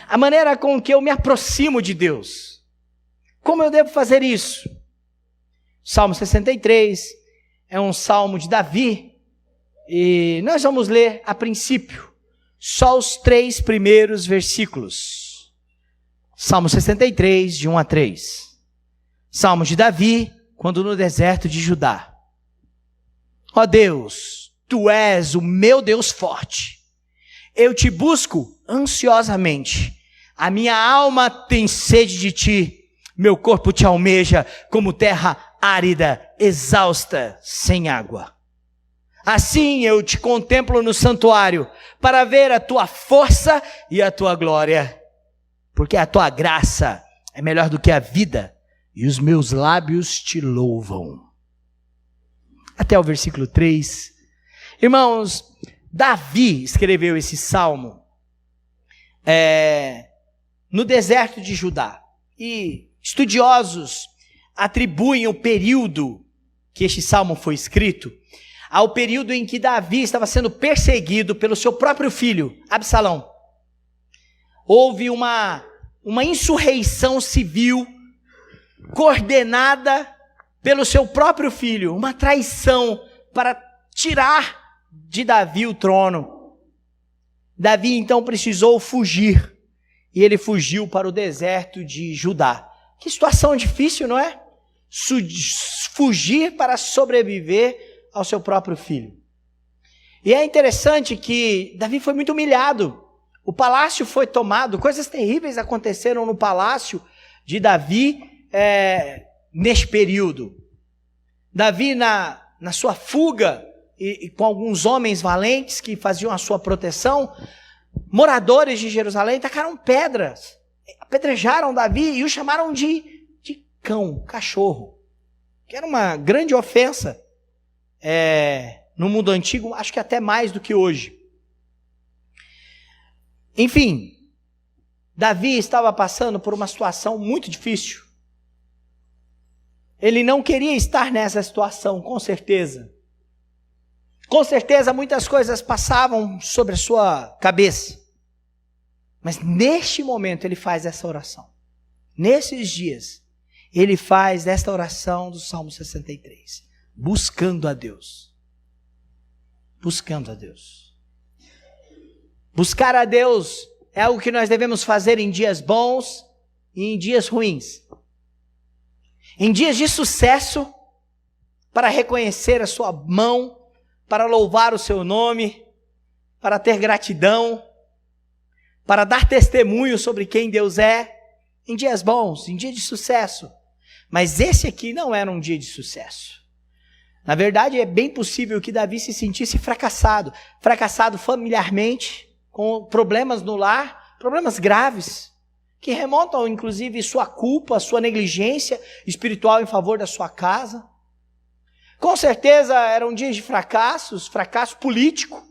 a maneira com que eu me aproximo de Deus. Como eu devo fazer isso? Salmo 63 é um salmo de Davi, e nós vamos ler a princípio só os 3 primeiros versículos. Salmo 63, de 1 a 3. Salmo de Davi, quando no deserto de Judá. Ó Deus, Tu és o meu Deus forte. Eu te busco ansiosamente. A minha alma tem sede de Ti. Meu corpo Te almeja como terra árida, exausta, sem água. Assim eu Te contemplo no santuário, para ver a Tua força e a Tua glória. Porque a Tua graça é melhor do que a vida, e os meus lábios Te louvam. Até o versículo 3. Irmãos, Davi escreveu esse salmo no deserto de Judá. E estudiosos atribuem o período que este salmo foi escrito ao período em que Davi estava sendo perseguido pelo seu próprio filho, Absalão. Houve uma insurreição civil coordenada pelo seu próprio filho, uma traição para tirar de Davi o trono. Davi então precisou fugir, e ele fugiu para o deserto de Judá. Que situação difícil, não é? Fugir para sobreviver ao seu próprio filho. E é interessante que Davi foi muito humilhado. O palácio foi tomado, coisas terríveis aconteceram no palácio de Davi neste período. Davi, na sua fuga, e com alguns homens valentes que faziam a sua proteção, moradores de Jerusalém tacaram pedras, apedrejaram Davi e o chamaram de cão, cachorro, que era uma grande ofensa no mundo antigo, acho que até mais do que hoje. Enfim, Davi estava passando por uma situação muito difícil. Ele não queria estar nessa situação, com certeza. Com certeza muitas coisas passavam sobre a sua cabeça. Mas neste momento ele faz essa oração. Nesses dias, ele faz esta oração do Salmo 63. Buscando a Deus. Buscando a Deus. Buscar a Deus é algo que nós devemos fazer em dias bons e em dias ruins. Em dias de sucesso, para reconhecer a sua mão, para louvar o seu nome, para ter gratidão, para dar testemunho sobre quem Deus é, em dias bons, em dia de sucesso. Mas esse aqui não era um dia de sucesso. Na verdade, é bem possível que Davi se sentisse fracassado familiarmente, com problemas no lar, problemas graves, que remontam inclusive sua culpa, sua negligência espiritual em favor da sua casa. Com certeza eram dias de fracasso político.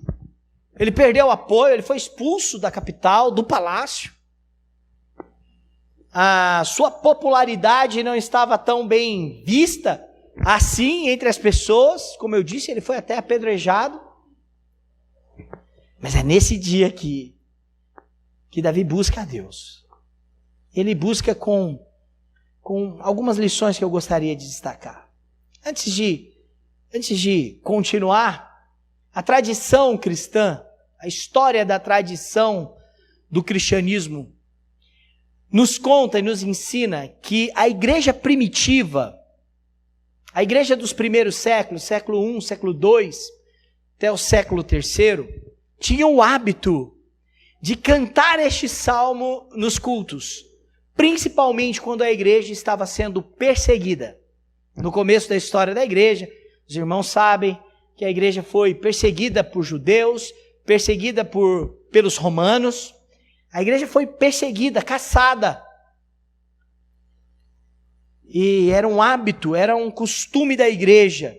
Ele perdeu o apoio, ele foi expulso da capital, do palácio. A sua popularidade não estava tão bem vista assim entre as pessoas. Como eu disse, ele foi até apedrejado. Mas é nesse dia que Davi busca a Deus. Ele busca com algumas lições que eu gostaria de destacar. Antes de continuar, a tradição cristã, a história da tradição do cristianismo, nos conta e nos ensina que a igreja primitiva, a igreja dos primeiros séculos, século I, século II, até o século III, tinha o hábito de cantar este salmo nos cultos, principalmente quando a igreja estava sendo perseguida. No começo da história da igreja, os irmãos sabem que a igreja foi perseguida por judeus, perseguida pelos romanos. A igreja foi perseguida, caçada. E era um hábito, era um costume da igreja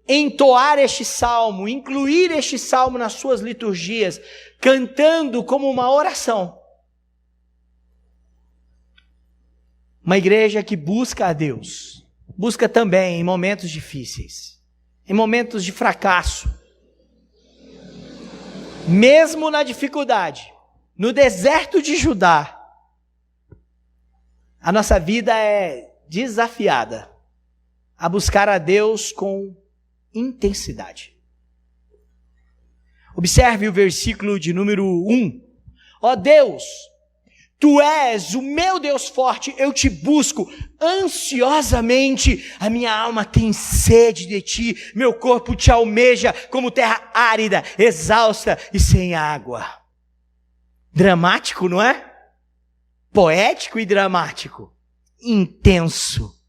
entoar este salmo, incluir este salmo nas suas liturgias, cantando como uma oração. Uma igreja que busca a Deus, busca também em momentos difíceis, em momentos de fracasso, mesmo na dificuldade, no deserto de Judá, a nossa vida é desafiada a buscar a Deus com intensidade. Observe o versículo de número 1. Ó Deus, Tu és o meu Deus forte, eu te busco ansiosamente, a minha alma tem sede de ti, meu corpo te almeja como terra árida, exausta e sem água. Dramático, não é? Poético e dramático. Intenso.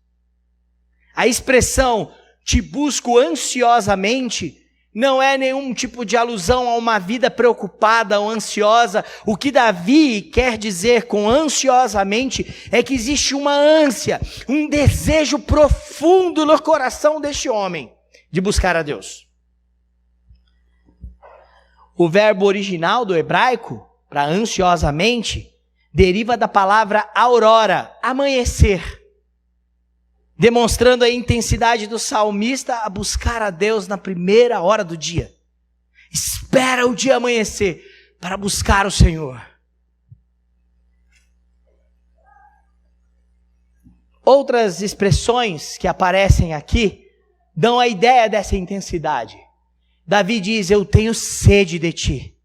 A expressão te busco ansiosamente não é nenhum tipo de alusão a uma vida preocupada ou ansiosa. O que Davi quer dizer com ansiosamente é que existe uma ânsia, um desejo profundo no coração deste homem de buscar a Deus. O verbo original do hebraico, para ansiosamente, deriva da palavra aurora, amanhecer, demonstrando a intensidade do salmista a buscar a Deus na primeira hora do dia. Espera o dia amanhecer para buscar o Senhor. Outras expressões que aparecem aqui dão a ideia dessa intensidade. Davi diz, eu tenho sede de ti.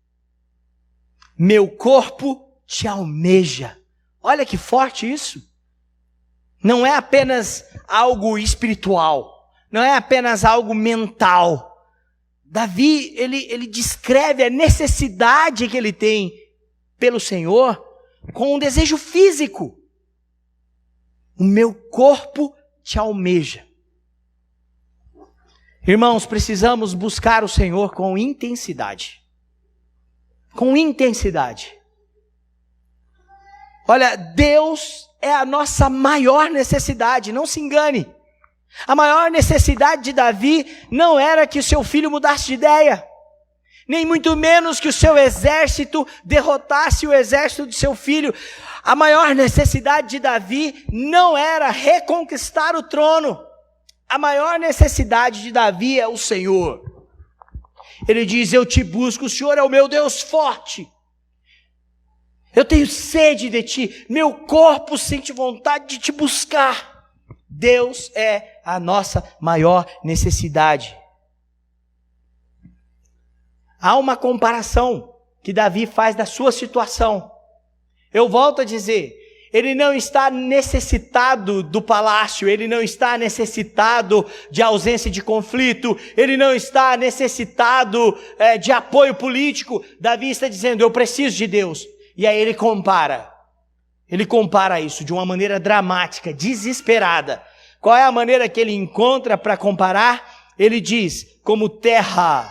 Meu corpo te almeja. Olha que forte isso. Não é apenas algo espiritual, não é apenas algo mental. Davi, ele descreve a necessidade que ele tem pelo Senhor com um desejo físico. O meu corpo te almeja. Irmãos, precisamos buscar o Senhor com intensidade. Com intensidade. Olha, Deus é a nossa maior necessidade, não se engane. A maior necessidade de Davi não era que o seu filho mudasse de ideia, nem muito menos que o seu exército derrotasse o exército de seu filho. A maior necessidade de Davi não era reconquistar o trono. A maior necessidade de Davi é o Senhor. Ele diz, eu te busco, o Senhor é o meu Deus forte. Eu tenho sede de ti, meu corpo sente vontade de te buscar. Deus é a nossa maior necessidade. Há uma comparação que Davi faz da sua situação. Eu volto a dizer, ele não está necessitado do palácio, ele não está necessitado de ausência de conflito, ele não está necessitado de apoio político. Davi está dizendo, eu preciso de Deus. E aí ele compara isso de uma maneira dramática, desesperada. Qual é a maneira que ele encontra para comparar? Ele diz, como terra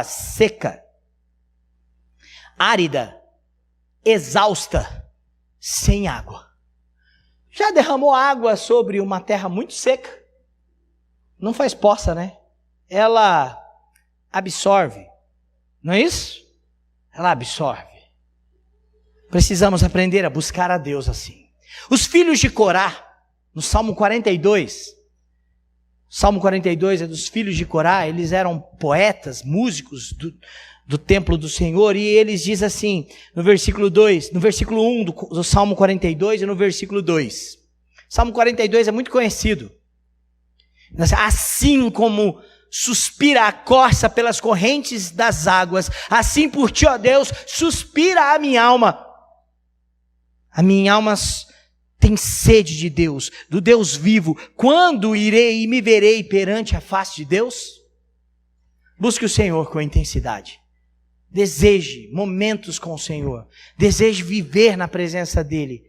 seca, árida, exausta, sem água. Já derramou água sobre uma terra muito seca? Não faz poça, né? Ela absorve, não é isso? Ela absorve. Precisamos aprender a buscar a Deus assim. Os filhos de Corá, no Salmo 42, Salmo 42 é dos filhos de Corá, eles eram poetas, músicos do templo do Senhor, e eles dizem assim, no versículo 1 do Salmo 42 e no versículo 2. Salmo 42 é muito conhecido. Assim como suspira a corça pelas correntes das águas, assim por ti, ó Deus, suspira a minha alma. A minha alma tem sede de Deus, do Deus vivo. Quando irei e me verei perante a face de Deus? Busque o Senhor com intensidade. Deseje momentos com o Senhor. Deseje viver na presença dEle.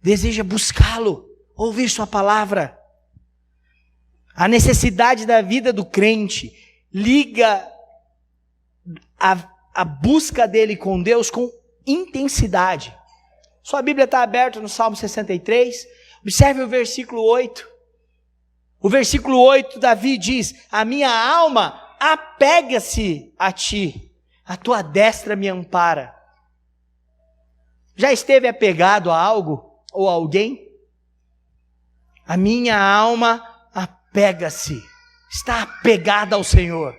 Deseja buscá-lo, ouvir sua palavra. A necessidade da vida do crente liga a busca dele com Deus com intensidade. Sua Bíblia está aberta no Salmo 63. Observe o versículo 8. O versículo 8, Davi diz, a minha alma apega-se a ti, a tua destra me ampara. Já esteve apegado a algo ou a alguém? A minha alma apega-se, está apegada ao Senhor.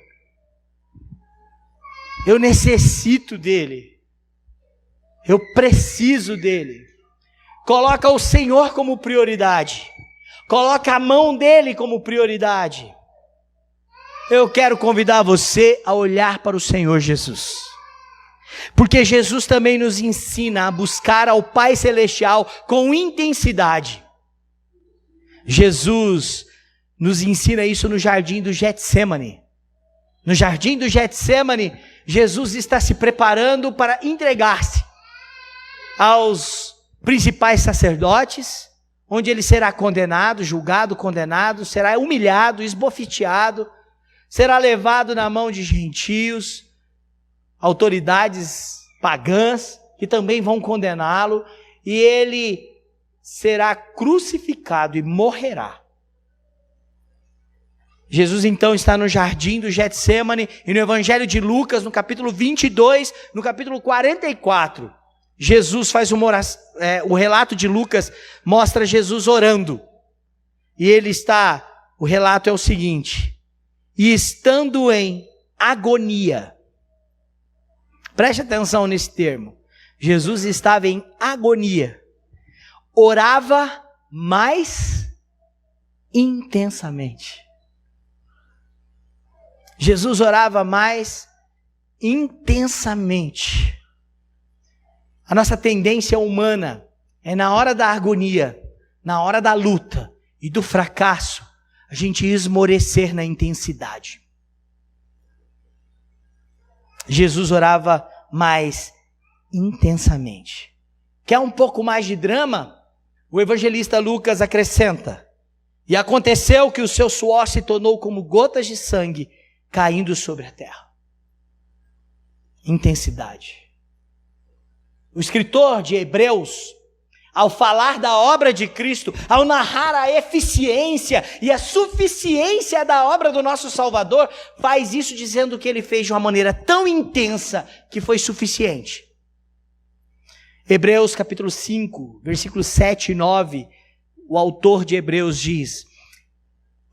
Eu necessito dele. Eu preciso dele. Coloca o Senhor como prioridade. Coloca a mão dele como prioridade. Eu quero convidar você a olhar para o Senhor Jesus. Porque Jesus também nos ensina a buscar ao Pai Celestial com intensidade. Jesus nos ensina isso no jardim do Getsemane. No jardim do Getsemane, Jesus está se preparando para entregar-se aos principais sacerdotes, onde ele será condenado, julgado, condenado, será humilhado, esbofeteado, será levado na mão de gentios, autoridades pagãs, que também vão condená-lo, e ele será crucificado e morrerá. Jesus então está no jardim do Getsemane, e no Evangelho de Lucas, no capítulo 22, no capítulo 44, Jesus faz uma oração, o relato de Lucas mostra Jesus orando, e o relato é o seguinte: e estando em agonia, preste atenção nesse termo, Jesus estava em agonia, orava mais intensamente. Jesus orava mais intensamente. A nossa tendência humana é, na hora da agonia, na hora da luta e do fracasso, a gente esmorecer na intensidade. Jesus orava mais intensamente. Quer um pouco mais de drama? O evangelista Lucas acrescenta: e aconteceu que o seu suor se tornou como gotas de sangue caindo sobre a terra. Intensidade. O escritor de Hebreus, ao falar da obra de Cristo, ao narrar a eficiência e a suficiência da obra do nosso Salvador, faz isso dizendo que ele fez de uma maneira tão intensa que foi suficiente. Hebreus capítulo 5, versículos 7 e 9, o autor de Hebreus diz: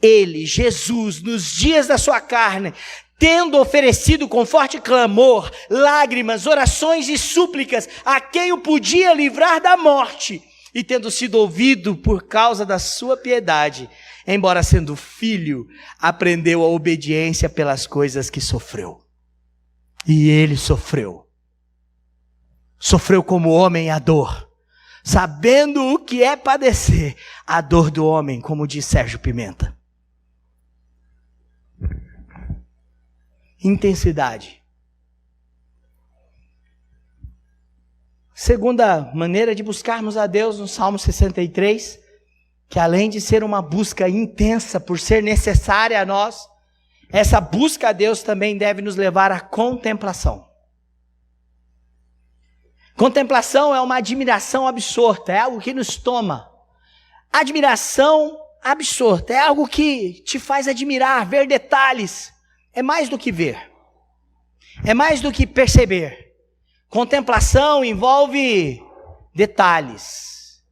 ele, Jesus, nos dias da sua carne, tendo oferecido com forte clamor, lágrimas, orações e súplicas a quem o podia livrar da morte, e tendo sido ouvido por causa da sua piedade, embora sendo filho, aprendeu a obediência pelas coisas que sofreu. E ele sofreu. Sofreu como homem a dor, sabendo o que é padecer a dor do homem, como diz Sérgio Pimenta. Intensidade. Segunda maneira de buscarmos a Deus no Salmo 63, que além de ser uma busca intensa por ser necessária a nós, essa busca a Deus também deve nos levar à contemplação. Contemplação é uma admiração absorta, é algo que nos toma. Admiração absorta, é algo que te faz admirar, ver detalhes. É mais do que ver, é mais do que perceber. Contemplação envolve detalhes,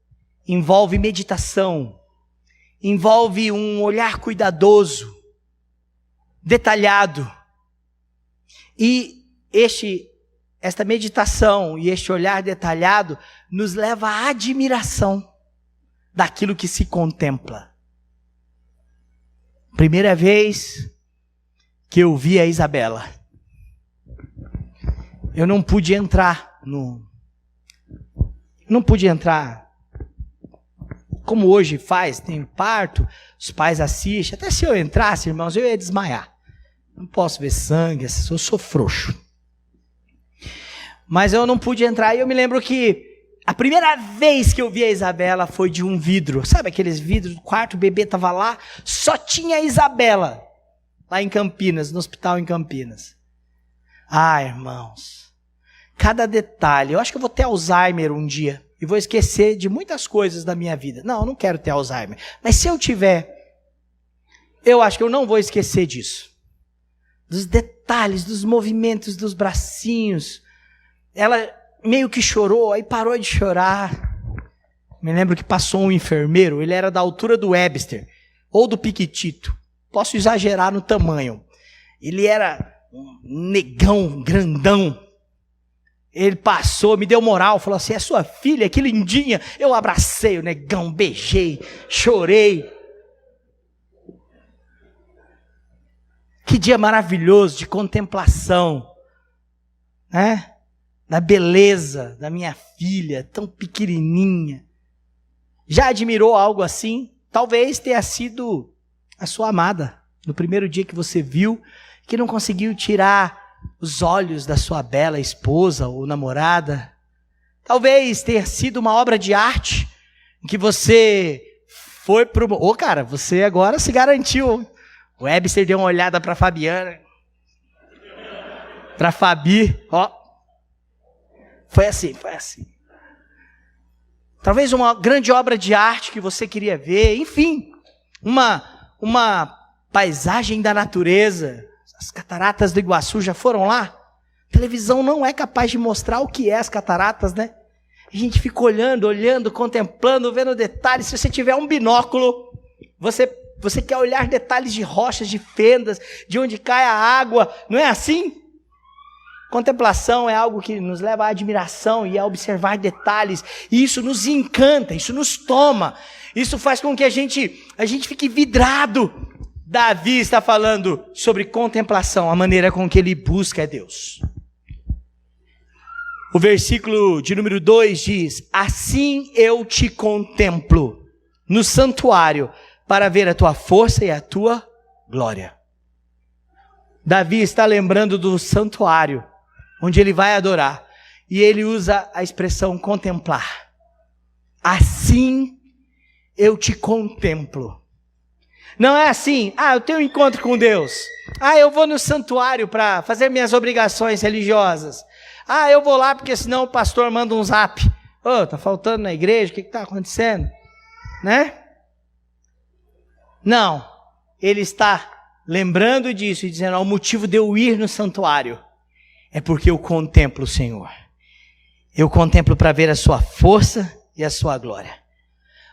envolve meditação, envolve um olhar cuidadoso, detalhado. E esta meditação e este olhar detalhado nos leva à admiração daquilo que se contempla. Primeira vez que eu vi a Isabela, eu não pude entrar como hoje faz, tem parto, os pais assistem. Até se eu entrasse, irmãos, eu ia desmaiar. Não posso ver sangue, eu sou frouxo. Mas eu não pude entrar, e eu me lembro que a primeira vez que eu vi a Isabela foi de um vidro. Sabe aqueles vidros do quarto, o bebê estava lá, só tinha a Isabela. Lá em Campinas, no hospital em Campinas. Ah, irmãos, cada detalhe. Eu acho que eu vou ter Alzheimer um dia e vou esquecer de muitas coisas da minha vida. Não, eu não quero ter Alzheimer. Mas se eu tiver, eu acho que eu não vou esquecer disso. Dos detalhes, dos movimentos dos bracinhos. Ela meio que chorou, aí parou de chorar. Me lembro que passou um enfermeiro, ele era da altura do Webster, ou do Piquitito. Posso exagerar no tamanho. Ele era um negão, grandão. Ele passou, me deu moral, falou assim, é sua filha, que lindinha. Eu abracei o negão, beijei, chorei. Que dia maravilhoso de contemplação, né? Da beleza da minha filha, tão pequenininha. Já admirou algo assim? Talvez tenha sido a sua amada, no primeiro dia que você viu, que não conseguiu tirar os olhos da sua bela esposa ou namorada. Talvez tenha sido uma obra de arte, em que você foi pro... cara, você agora se garantiu. O Webster deu uma olhada para Fabiana, para Fabi, ó. Foi assim. Talvez uma grande obra de arte que você queria ver, enfim, uma paisagem da natureza. As cataratas do Iguaçu já foram lá? A televisão não é capaz de mostrar o que é as cataratas, né? A gente fica olhando, contemplando, vendo detalhes. Se você tiver um binóculo, você quer olhar detalhes de rochas, de fendas, de onde cai a água, não é assim? Contemplação é algo que nos leva à admiração e a observar detalhes, e isso nos encanta, isso nos toma, isso faz com que a gente fique vidrado. Davi está falando sobre contemplação, a maneira com que ele busca a Deus. O versículo de número 2 diz, assim eu te contemplo no santuário, para ver a tua força e a tua glória. Davi está lembrando do santuário, onde ele vai adorar. E ele usa a expressão contemplar. Assim eu te contemplo. Não é assim, eu tenho um encontro com Deus. Eu vou no santuário para fazer minhas obrigações religiosas. Eu vou lá porque senão o pastor manda um zap. Tá faltando na igreja, o que está acontecendo? Né? Não, ele está lembrando disso e dizendo, o motivo de eu ir no santuário é porque eu contemplo o Senhor. Eu contemplo para ver a sua força e a sua glória.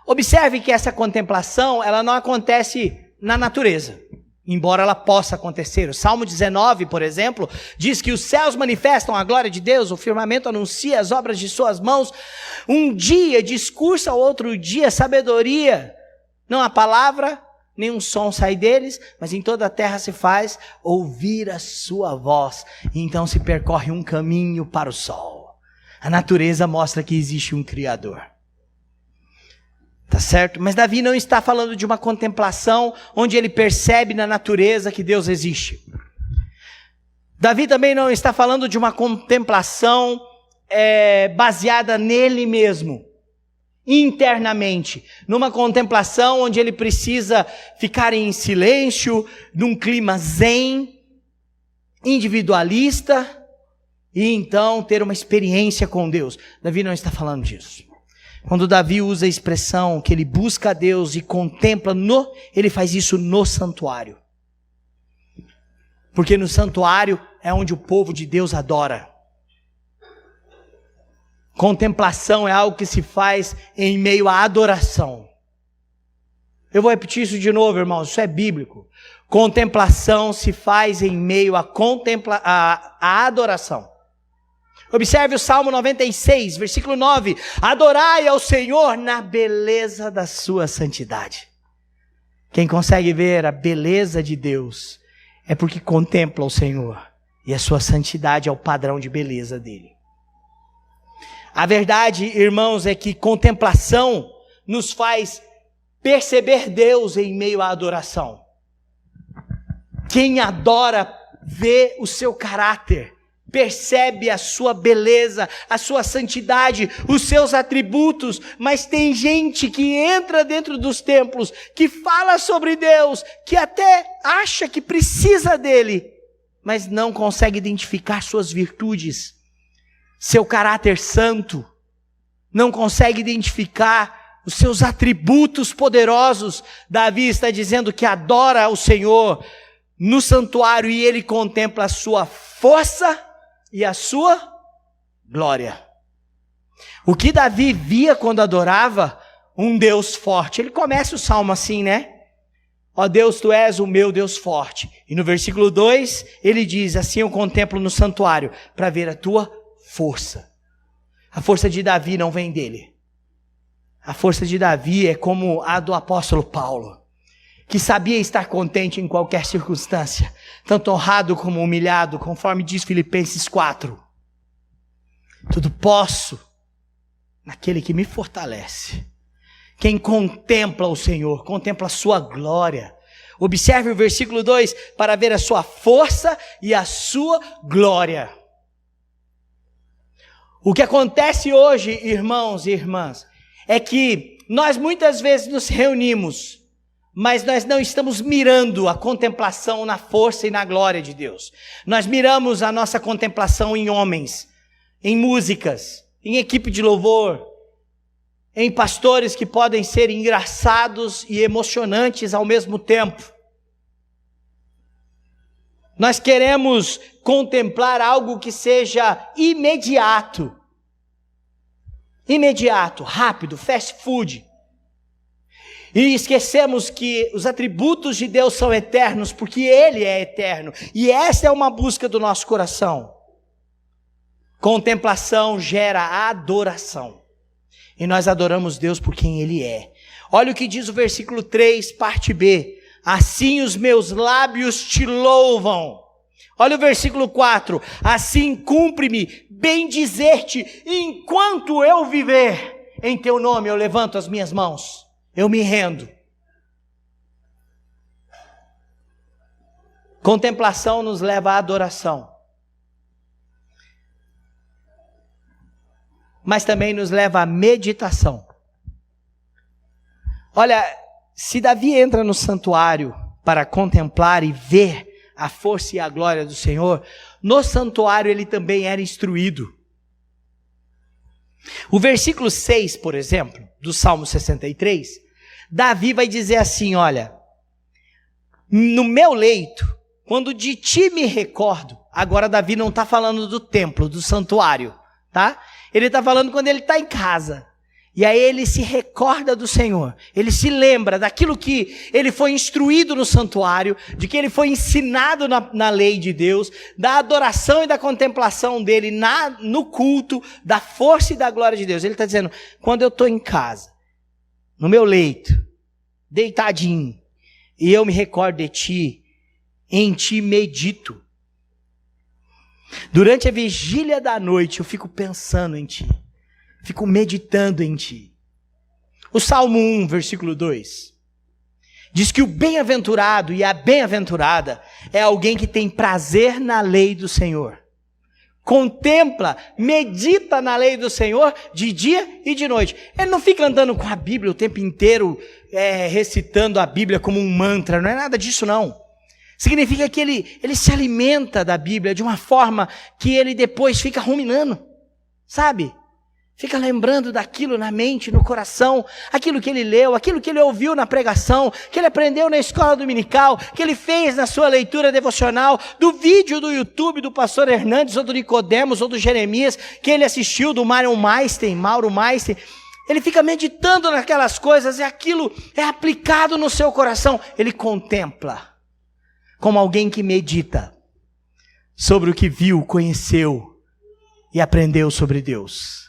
Observe que essa contemplação, ela não acontece na natureza, embora ela possa acontecer. O Salmo 19, por exemplo, diz que os céus manifestam a glória de Deus, o firmamento anuncia as obras de suas mãos. Um dia discursa, outro dia sabedoria. Não há palavra, nenhum som sai deles, mas em toda a terra se faz ouvir a sua voz. E então se percorre um caminho para o sol. A natureza mostra que existe um Criador. Tá certo? Mas Davi não está falando de uma contemplação onde ele percebe na natureza que Deus existe. Davi também não está falando de uma contemplação baseada nele mesmo, internamente, numa contemplação onde ele precisa ficar em silêncio, num clima zen, individualista, e então ter uma experiência com Deus. Davi não está falando disso. Quando Davi usa a expressão que ele busca a Deus e contempla, ele faz isso no santuário. Porque no santuário é onde o povo de Deus adora. Contemplação é algo que se faz em meio à adoração. Eu vou repetir isso de novo, irmãos, isso é bíblico. Contemplação se faz em meio à adoração. Observe o Salmo 96, versículo 9. Adorai ao Senhor na beleza da sua santidade. Quem consegue ver a beleza de Deus é porque contempla o Senhor. E a sua santidade é o padrão de beleza dele. A verdade, irmãos, é que contemplação nos faz perceber Deus em meio à adoração. Quem adora vê o seu caráter. Percebe a sua beleza, a sua santidade, os seus atributos, mas tem gente que entra dentro dos templos, que fala sobre Deus, que até acha que precisa dele, mas não consegue identificar suas virtudes, seu caráter santo, não consegue identificar os seus atributos poderosos. Davi está dizendo que adora ao Senhor no santuário e ele contempla a sua força e a sua glória. O que Davi via quando adorava? Um Deus forte. Ele começa o salmo assim, né? Ó Deus, tu és o meu Deus forte. E no versículo 2, ele diz, assim eu contemplo no santuário, para ver a tua força. A força de Davi não vem dele. A força de Davi é como a do apóstolo Paulo, que sabia estar contente em qualquer circunstância, tanto honrado como humilhado, conforme diz Filipenses 4. Tudo posso naquele que me fortalece. Quem contempla o Senhor, contempla a sua glória. Observe o versículo 2 para ver a sua força e a sua glória. O que acontece hoje, irmãos e irmãs, é que nós muitas vezes nos reunimos, mas nós não estamos mirando a contemplação na força e na glória de Deus. Nós miramos a nossa contemplação em homens, em músicas, em equipe de louvor, em pastores que podem ser engraçados e emocionantes ao mesmo tempo. Nós queremos contemplar algo que seja imediato, rápido, fast food. E esquecemos que os atributos de Deus são eternos, porque Ele é eterno. E essa é uma busca do nosso coração. Contemplação gera adoração. E nós adoramos Deus por quem Ele é. Olha o que diz o versículo 3, parte B. Assim os meus lábios te louvam. Olha o versículo 4. Assim cumpre-me bem dizer-te, enquanto eu viver, em teu nome eu levanto as minhas mãos. Eu me rendo. Contemplação nos leva à adoração. Mas também nos leva à meditação. Olha, se Davi entra no santuário para contemplar e ver a força e a glória do Senhor, no santuário ele também era instruído. O versículo 6, por exemplo, do Salmo 63, Davi vai dizer assim, olha, no meu leito, quando de ti me recordo, agora Davi não está falando do templo, do santuário, tá? Ele está falando quando ele está em casa. E aí ele se recorda do Senhor, ele se lembra daquilo que ele foi instruído no santuário, de que ele foi ensinado na lei de Deus, da adoração e da contemplação dele no culto, da força e da glória de Deus. Ele está dizendo, quando eu estou em casa, no meu leito, deitadinho, e eu me recordo de ti, em ti medito. Durante a vigília da noite eu fico pensando em ti. Fico meditando em ti. O Salmo 1, versículo 2. Diz que o bem-aventurado e a bem-aventurada é alguém que tem prazer na lei do Senhor. Contempla, medita na lei do Senhor de dia e de noite. Ele não fica andando com a Bíblia o tempo inteiro, recitando a Bíblia como um mantra. Não é nada disso não. Significa que ele se alimenta da Bíblia de uma forma que ele depois fica ruminando. Sabe? Fica lembrando daquilo na mente, no coração, aquilo que ele leu, aquilo que ele ouviu na pregação, que ele aprendeu na escola dominical, que ele fez na sua leitura devocional, do vídeo do YouTube do pastor Hernandes, ou do Nicodemos, ou do Jeremias, que ele assistiu, do Mauro Meister. Ele fica meditando naquelas coisas e aquilo é aplicado no seu coração. Ele contempla, como alguém que medita sobre o que viu, conheceu e aprendeu sobre Deus.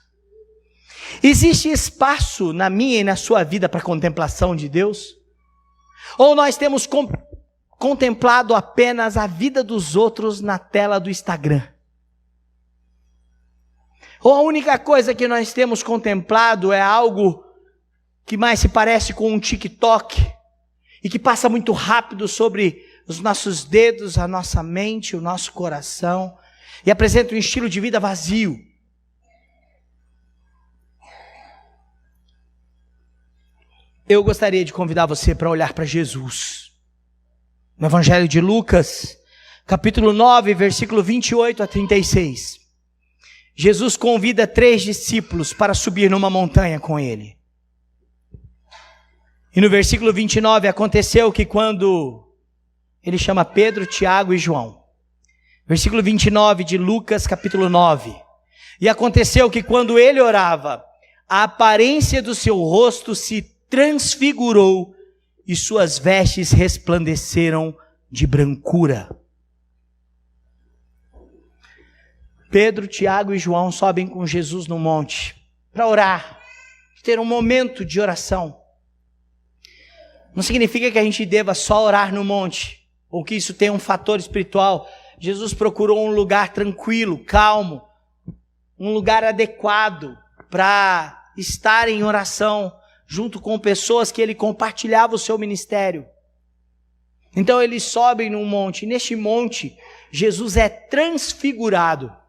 Existe espaço na minha e na sua vida para contemplação de Deus? Ou nós temos contemplado apenas a vida dos outros na tela do Instagram? Ou a única coisa que nós temos contemplado é algo que mais se parece com um TikTok e que passa muito rápido sobre os nossos dedos, a nossa mente, o nosso coração e apresenta um estilo de vida vazio? Eu gostaria de convidar você para olhar para Jesus. No Evangelho de Lucas, capítulo 9, versículo 28 a 36. Jesus convida 3 discípulos para subir numa montanha com ele. E no versículo 29, aconteceu que quando ele chama Pedro, Tiago e João. Versículo 29 de Lucas, capítulo 9. E aconteceu que quando ele orava, a aparência do seu rosto se transfigurou e suas vestes resplandeceram de brancura. Pedro, Tiago e João sobem com Jesus no monte para orar, ter um momento de oração. Não significa que a gente deva só orar no monte, ou que isso tenha um fator espiritual. Jesus procurou um lugar tranquilo, calmo, um lugar adequado para estar em oração, junto com pessoas que ele compartilhava o seu ministério. Então eles sobem num monte, e neste monte, Jesus é transfigurado.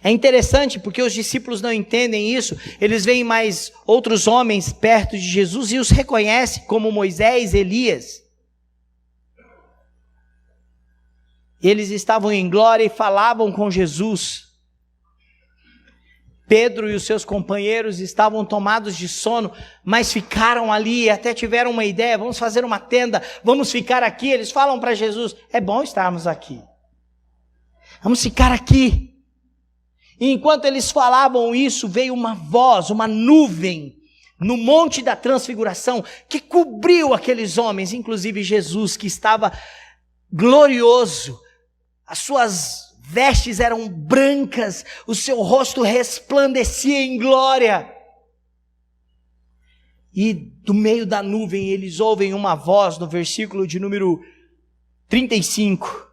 É interessante porque os discípulos não entendem isso, eles veem mais outros homens perto de Jesus e os reconhecem como Moisés, Elias. Eles estavam em glória e falavam com Jesus. Pedro e os seus companheiros estavam tomados de sono, mas ficaram ali e até tiveram uma ideia, vamos fazer uma tenda, vamos ficar aqui. Eles falam para Jesus, é bom estarmos aqui, vamos ficar aqui. E enquanto eles falavam isso, veio uma voz, uma nuvem, no monte da transfiguração, que cobriu aqueles homens, inclusive Jesus, que estava glorioso, as suas vestes eram brancas, o seu rosto resplandecia em glória. E do meio da nuvem eles ouvem uma voz no versículo de número 35.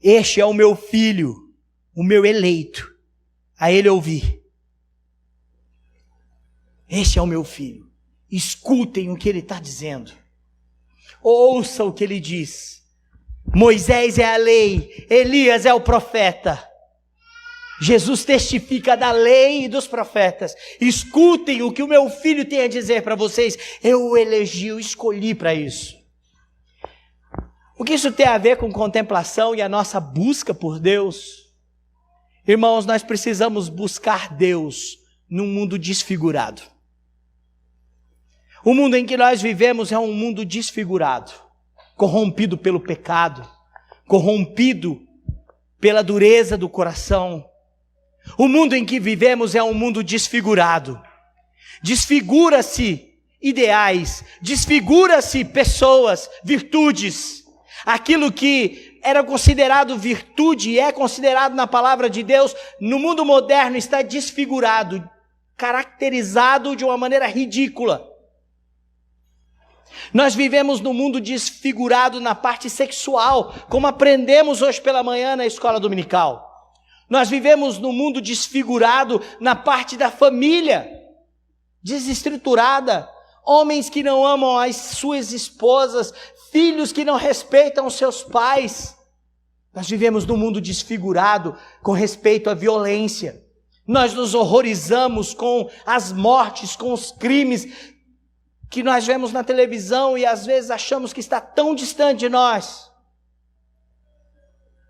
Este é o meu filho, o meu eleito, a ele ouvi. Este é o meu filho, escutem o que ele está dizendo. Ouça o que ele diz. Moisés é a lei, Elias é o profeta. Jesus testifica da lei e dos profetas. Escutem o que o meu filho tem a dizer para vocês. Eu o elegi, eu escolhi para isso. O que isso tem a ver com contemplação e a nossa busca por Deus? Irmãos, nós precisamos buscar Deus num mundo desfigurado. O mundo em que nós vivemos é um mundo desfigurado, corrompido pelo pecado, corrompido pela dureza do coração. O mundo em que vivemos é um mundo desfigurado. Desfigura-se ideais, desfigura-se pessoas, virtudes. Aquilo que era considerado virtude e é considerado na palavra de Deus, no mundo moderno está desfigurado, caracterizado de uma maneira ridícula. Nós vivemos num mundo desfigurado na parte sexual, como aprendemos hoje pela manhã na escola dominical. Nós vivemos num mundo desfigurado na parte da família, desestruturada. Homens que não amam as suas esposas, filhos que não respeitam os seus pais. Nós vivemos num mundo desfigurado com respeito à violência. Nós nos horrorizamos com as mortes, com os crimes que nós vemos na televisão e às vezes achamos que está tão distante de nós.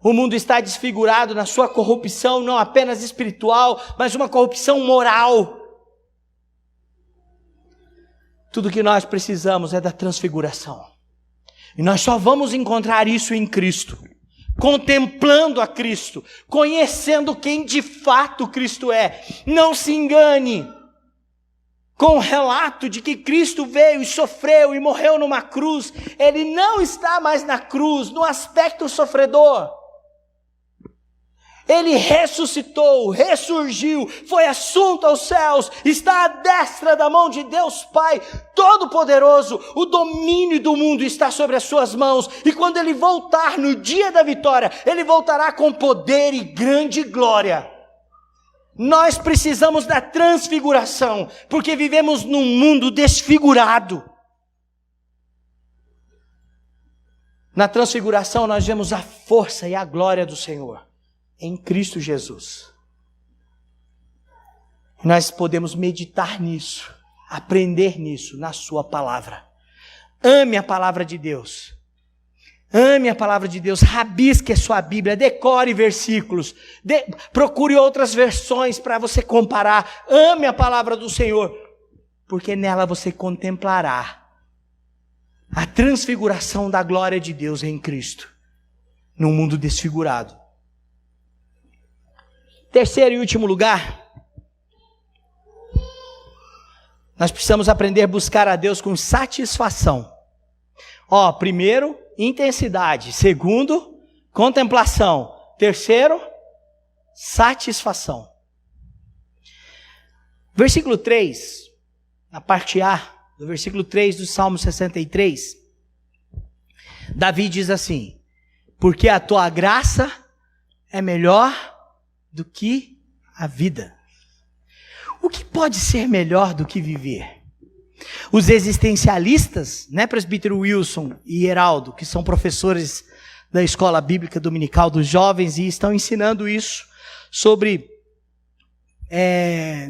O mundo está desfigurado na sua corrupção, não apenas espiritual, mas uma corrupção moral. Tudo que nós precisamos é da transfiguração. E nós só vamos encontrar isso em Cristo, contemplando a Cristo, conhecendo quem de fato Cristo é. Não se engane com o relato de que Cristo veio e sofreu e morreu numa cruz. Ele não está mais na cruz, no aspecto sofredor. Ele ressuscitou, ressurgiu, foi assunto aos céus, está à destra da mão de Deus Pai Todo-Poderoso. O domínio do mundo está sobre as suas mãos. E quando Ele voltar no dia da vitória, Ele voltará com poder e grande glória. Nós precisamos da transfiguração, porque vivemos num mundo desfigurado. Na transfiguração nós vemos a força e a glória do Senhor em Cristo Jesus. Nós podemos meditar nisso, aprender nisso na sua palavra. Ame a palavra de Deus. Ame a palavra de Deus, rabisque a sua Bíblia, decore versículos, procure outras versões para você comparar. Ame a palavra do Senhor, porque nela você contemplará a transfiguração da glória de Deus em Cristo, num mundo desfigurado. Terceiro e último lugar, nós precisamos aprender a buscar a Deus com satisfação. Primeiro, intensidade. Segundo, contemplação. Terceiro, satisfação. Versículo 3, na parte A, do versículo 3 do Salmo 63, Davi diz assim: porque a tua graça é melhor do que a vida. O que pode ser melhor do que viver? Os existencialistas, né, presbítero Wilson e Heraldo, que são professores da Escola Bíblica Dominical dos Jovens e estão ensinando isso sobre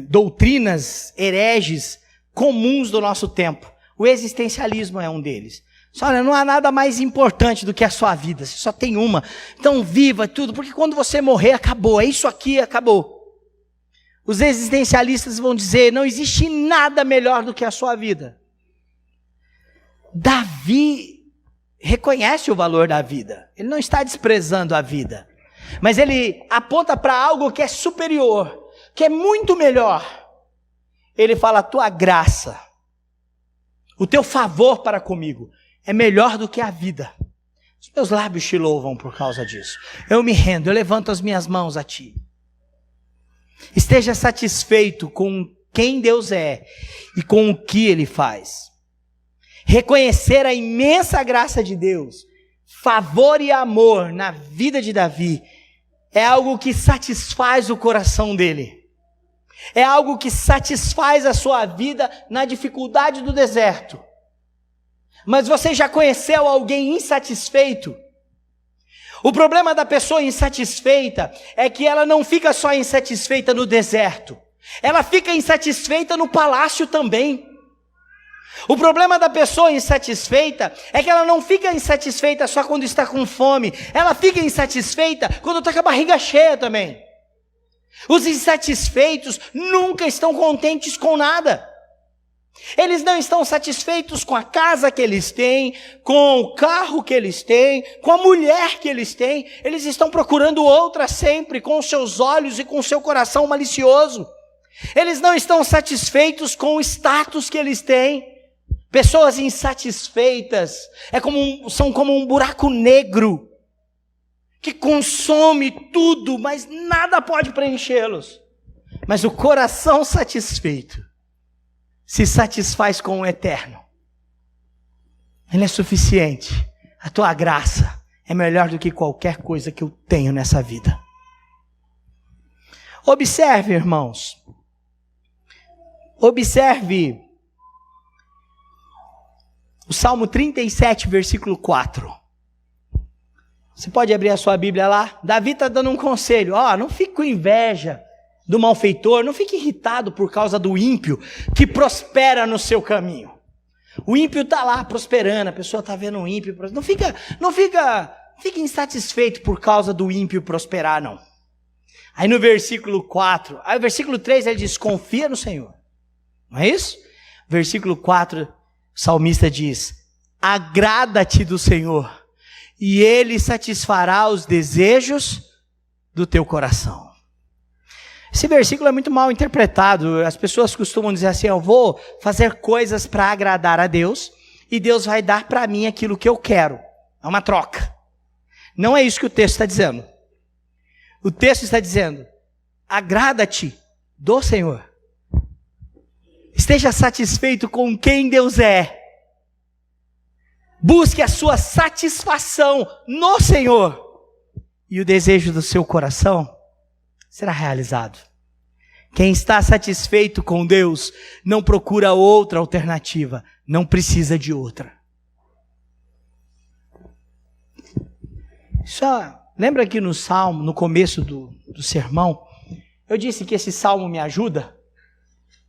doutrinas hereges comuns do nosso tempo. O existencialismo é um deles. Olha, não há nada mais importante do que a sua vida, você só tem uma. Então viva tudo, porque quando você morrer, acabou, é isso aqui, acabou. Os existencialistas vão dizer, não existe nada melhor do que a sua vida. Davi reconhece o valor da vida, ele não está desprezando a vida, mas ele aponta para algo que é superior, que é muito melhor. Ele fala, a tua graça, o teu favor para comigo, é melhor do que a vida. Os meus lábios te louvam por causa disso. Eu me rendo, eu levanto as minhas mãos a ti. Esteja satisfeito com quem Deus é e com o que Ele faz. Reconhecer a imensa graça de Deus, favor e amor na vida de Davi, é algo que satisfaz o coração dele. É algo que satisfaz a sua vida na dificuldade do deserto. Mas você já conheceu alguém insatisfeito? O problema da pessoa insatisfeita é que ela não fica só insatisfeita no deserto. Ela fica insatisfeita no palácio também. O problema da pessoa insatisfeita é que ela não fica insatisfeita só quando está com fome. Ela fica insatisfeita quando está com a barriga cheia também. Os insatisfeitos nunca estão contentes com nada. Eles não estão satisfeitos com a casa que eles têm, com o carro que eles têm, com a mulher que eles têm. Eles estão procurando outra sempre, com os seus olhos e com o seu coração malicioso. Eles não estão satisfeitos com o status que eles têm. Pessoas insatisfeitas são como um buraco negro que consome tudo, mas nada pode preenchê-los. Mas o coração satisfeito se satisfaz com o eterno. Ele é suficiente. A tua graça é melhor do que qualquer coisa que eu tenho nessa vida. Observe, irmãos. Observe o Salmo 37, versículo 4. Você pode abrir a sua Bíblia lá? Davi está dando um conselho. Não fique com inveja do malfeitor, não fique irritado por causa do ímpio que prospera no seu caminho. O ímpio está lá prosperando, a pessoa está vendo o ímpio. Não fique insatisfeito por causa do ímpio prosperar, não. Aí no versículo 4, aí o versículo 3 ele diz, confia no Senhor. Não é isso? Versículo 4, o salmista diz, agrada-te do Senhor, e Ele satisfará os desejos do teu coração. Esse versículo é muito mal interpretado. As pessoas costumam dizer assim, eu vou fazer coisas para agradar a Deus, e Deus vai dar para mim aquilo que eu quero. É uma troca. Não é isso que o texto está dizendo. O texto está dizendo, agrada-te do Senhor. Esteja satisfeito com quem Deus é. Busque a sua satisfação no Senhor. E o desejo do seu coração será realizado. Quem está satisfeito com Deus não procura outra alternativa. Não precisa de outra. Lembra que no salmo, no começo do sermão, eu disse que esse salmo me ajuda?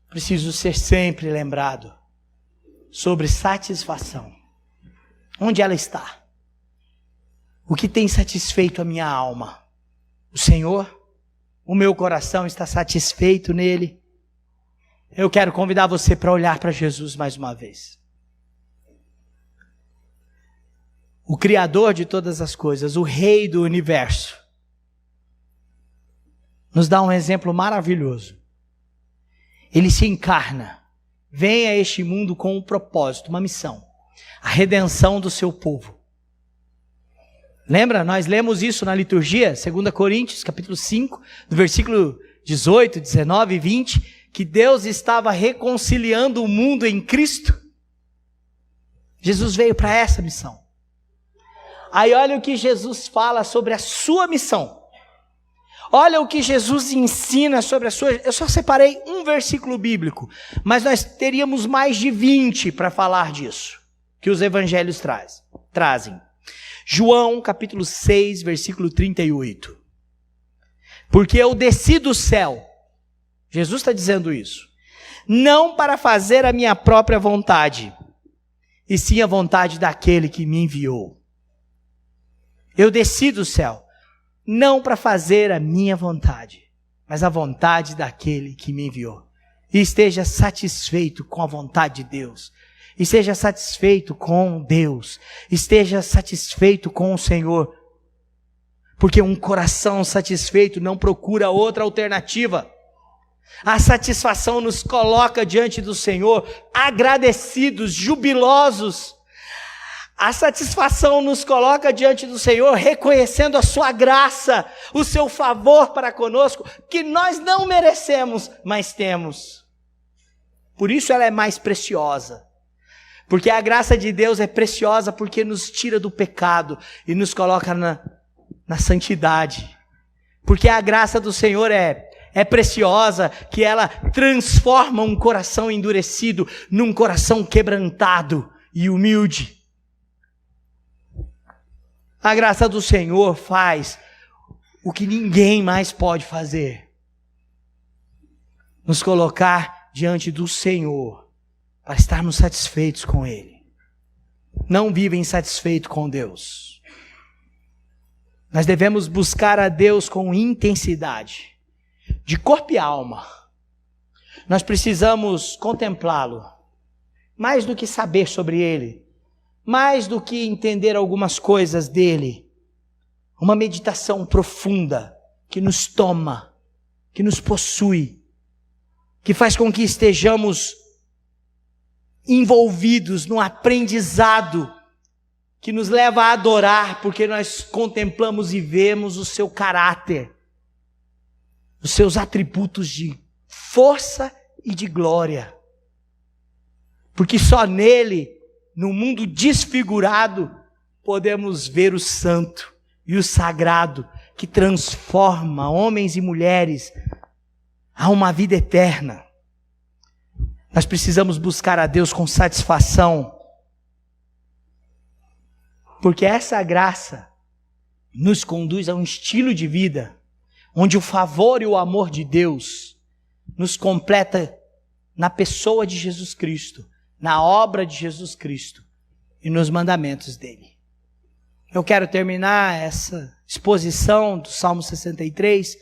Preciso ser sempre lembrado sobre satisfação. Onde ela está? O que tem satisfeito a minha alma? O Senhor? O meu coração está satisfeito nele? Eu quero convidar você para olhar para Jesus mais uma vez. O Criador de todas as coisas, o Rei do universo, nos dá um exemplo maravilhoso. Ele se encarna, vem a este mundo com um propósito, uma missão. A redenção do seu povo. Lembra? Nós lemos isso na liturgia, 2 Coríntios, capítulo 5, do versículo 18, 19 e 20, que Deus estava reconciliando o mundo em Cristo. Jesus veio para essa missão. Aí olha o que Jesus fala sobre a sua missão. Olha o que Jesus ensina sobre a sua... Eu só separei um versículo bíblico, mas nós teríamos mais de 20 para falar disso, que os evangelhos trazem. João, capítulo 6, versículo 38. Porque eu desci do céu, Jesus está dizendo isso, não para fazer a minha própria vontade, e sim a vontade daquele que me enviou. Eu desci do céu, não para fazer a minha vontade, mas a vontade daquele que me enviou. E esteja satisfeito com a vontade de Deus. Esteja satisfeito com Deus. Esteja satisfeito com o Senhor. Porque um coração satisfeito não procura outra alternativa. A satisfação nos coloca diante do Senhor, agradecidos, jubilosos. A satisfação nos coloca diante do Senhor, reconhecendo a sua graça, o seu favor para conosco, que nós não merecemos, mas temos. Por isso ela é mais preciosa. Porque a graça de Deus é preciosa porque nos tira do pecado e nos coloca na santidade. Porque a graça do Senhor é preciosa, que ela transforma um coração endurecido num coração quebrantado e humilde. A graça do Senhor faz o que ninguém mais pode fazer. Nos colocar diante do Senhor para estarmos satisfeitos com Ele. Não viva insatisfeito com Deus. Nós devemos buscar a Deus com intensidade, de corpo e alma. Nós precisamos contemplá-lo, mais do que saber sobre Ele, mais do que entender algumas coisas dele. Uma meditação profunda que nos toma, que nos possui, que faz com que estejamos envolvidos no aprendizado que nos leva a adorar, porque nós contemplamos e vemos o seu caráter, os seus atributos de força e de glória. Porque só nele, no mundo desfigurado, podemos ver o santo e o sagrado que transforma homens e mulheres a uma vida eterna. Nós precisamos buscar a Deus com satisfação, porque essa graça nos conduz a um estilo de vida onde o favor e o amor de Deus nos completa na pessoa de Jesus Cristo, na obra de Jesus Cristo e nos mandamentos dele. Eu quero terminar essa exposição do Salmo 63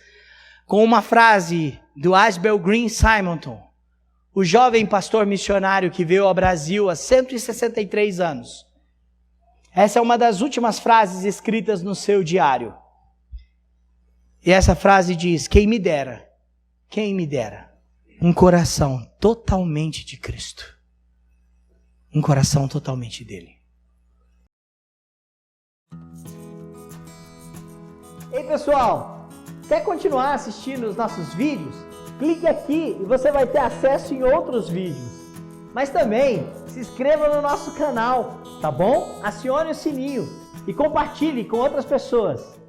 com uma frase do Asbel Green Simonton, o jovem pastor missionário que veio ao Brasil há 163 anos. Essa é uma das últimas frases escritas no seu diário. E essa frase diz: quem me dera, um coração totalmente de Cristo. Um coração totalmente dele. Ei pessoal, quer continuar assistindo os nossos vídeos? Clique aqui e você vai ter acesso em outros vídeos. Mas também se inscreva no nosso canal, tá bom? Acione o sininho e compartilhe com outras pessoas.